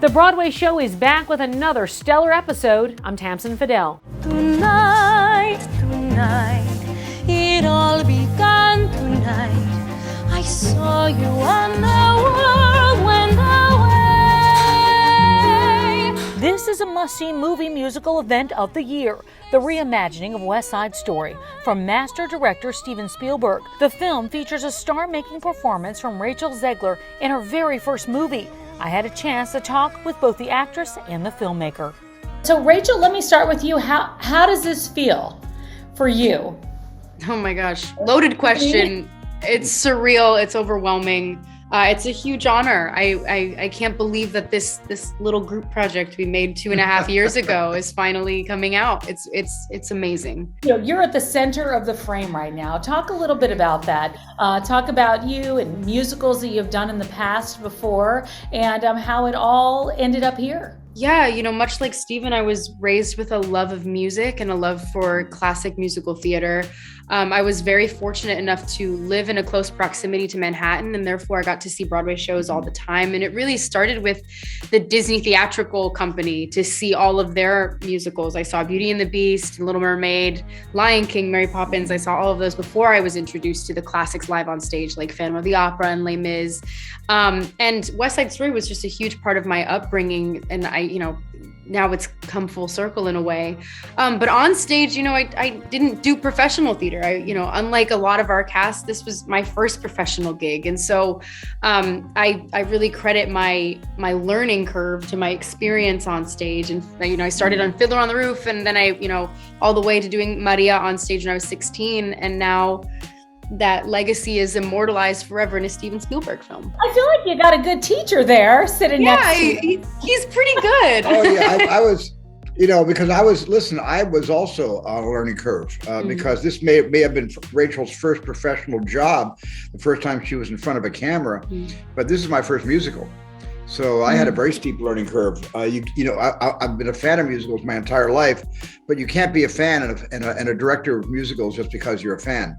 The Broadway show is back with another stellar episode. I'm Tamsen Fadal. Tonight, it all began tonight. I saw you and the world went away. This is a must-see movie musical event of the year, the reimagining of West Side Story from master director Steven Spielberg. The film features a star-making performance from Rachel Zegler in her very first movie. I had a chance to talk with both the actress and the filmmaker. So Rachel, let me start with you. How does this feel for you? Oh my gosh, loaded question. It's surreal, it's overwhelming. It's a huge honor. I can't believe that this little group project we made 2.5 years ago is finally coming out. It's amazing. You're at the center of the frame right now. Talk a little bit about that. Talk about you and musicals that you've done in the past before, and how it all ended up here. Yeah, much like Steven, I was raised with a love of music and a love for classic musical theater. I was very fortunate enough to live in a close proximity to Manhattan, and therefore I got to see Broadway shows all the time. And it really started with the Disney Theatrical Company to see all of their musicals. I saw Beauty and the Beast, Little Mermaid, Lion King, Mary Poppins. I saw all of those before I was introduced to the classics live on stage, like Phantom of the Opera and Les Mis. And West Side Story was just a huge part of my upbringing. And now it's come full circle in a way. But on stage, I didn't do professional theater. Unlike a lot of our cast, this was my first professional gig. And so I really credit my learning curve to my experience on stage. And, I started on Fiddler on the Roof, and then all the way to doing Maria on stage when I was 16. And now that legacy is immortalized forever in a Steven Spielberg film. I feel like you got a good teacher there sitting next to you. He's pretty good. Oh yeah, I was, because I was also on a learning curve because this may have been Rachel's first professional job, the first time she was in front of a camera, but this is my first musical. So I had a very steep learning curve. I've been a fan of musicals my entire life, but you can't be a fan and a director of musicals just because you're a fan.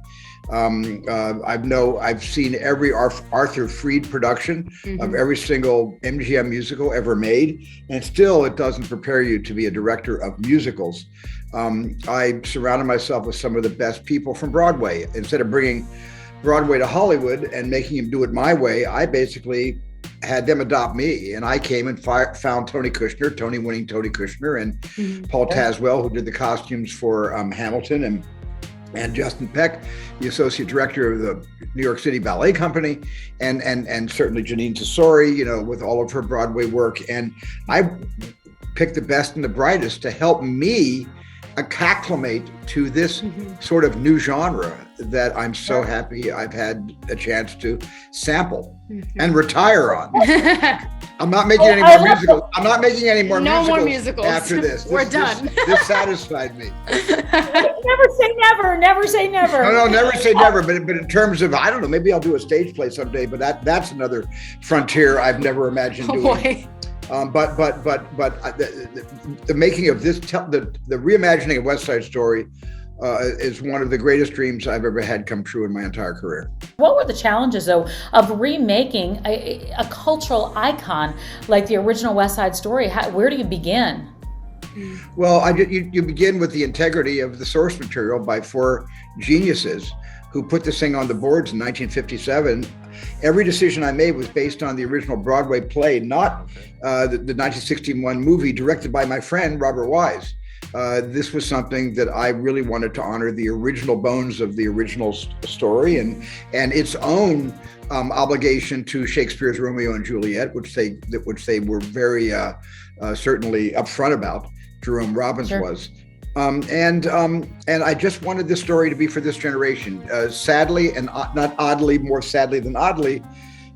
I've seen every Arthur Freed production of every single MGM musical ever made, and still it doesn't prepare you to be a director of musicals. I surrounded myself with some of the best people from Broadway. Instead of bringing Broadway to Hollywood and making him do it my way, I basically had them adopt me, and I came and found Tony Kushner, Tony Kushner, and Paul Tazwell, who did the costumes for Hamilton, and Justin Peck, the associate director of the New York City Ballet Company, and certainly Janine Tesori, with all of her Broadway work. And I picked the best and the brightest to help me acclimate to this sort of new genre that I'm so happy I've had a chance to sample and retire on. I'm not making any more musicals. I'm not making any more musicals after this. We're done. This satisfied me. Never say never. Never say never. No, never say never. But in terms of, I don't know, maybe I'll do a stage play someday. But that's another frontier I've never imagined doing. Boy. But the making of this, the reimagining of West Side Story is one of the greatest dreams I've ever had come true in my entire career. What were the challenges, though, of remaking a cultural icon like the original West Side Story? Where do you begin? Well, you begin with the integrity of the source material by 4 geniuses who put this thing on the boards in 1957. Every decision I made was based on the original Broadway play, not the 1961 movie directed by my friend, Robert Wise. This was something that I really wanted to honor the original bones of the original story and its own obligation to Shakespeare's Romeo and Juliet, which they were very certainly upfront about. Jerome Robbins was. And I just wanted this story to be for this generation. Sadly, and not oddly, more sadly than oddly,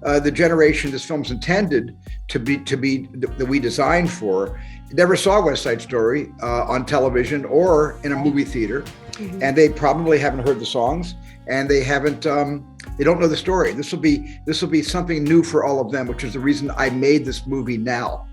the generation this film's intended to be that we designed for never saw West Side Story on television or in a movie theater, and they probably haven't heard the songs, and they don't know the story. This will be something new for all of them, which is the reason I made this movie now.